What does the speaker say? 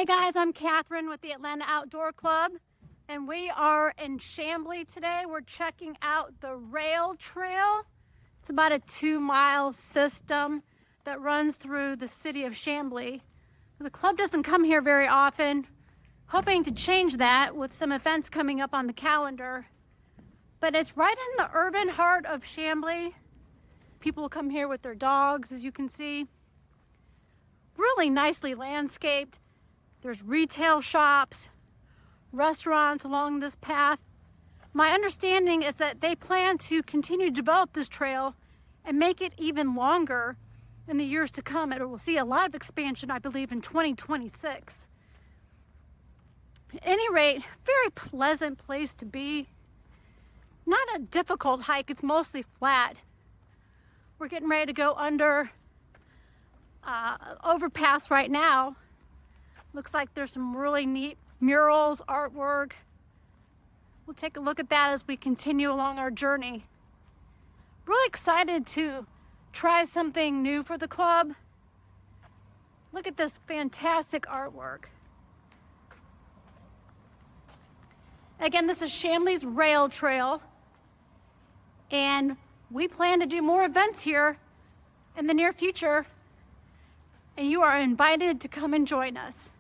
guys, I'm Catherine with the Atlanta Outdoor Club, and we are in Chamblee today. We're checking out the rail trail. It's about a 2-mile system that runs through the city of Chamblee. The club doesn't come here very often, hoping to change that with some events coming up on the calendar. But it's right in the urban heart of Chamblee. People come here with their dogs, as you can see. Really nicely landscaped. There's retail shops, restaurants along this path. My understanding is that they plan to continue to develop this trail and make it even longer in the years to come. It will see a lot of expansion, I believe, in 2026. At any rate, very pleasant place to be. Not a difficult hike, it's mostly flat. We're getting ready to go under overpass right now. Looks like there's some really neat murals, artwork. We'll take a look at that as we continue along our journey. Really excited to try something new for the club. Look at this fantastic artwork. Again, this is Chamblee's Rail Trail, and we plan to do more events here in the near future, and you are invited to come and join us.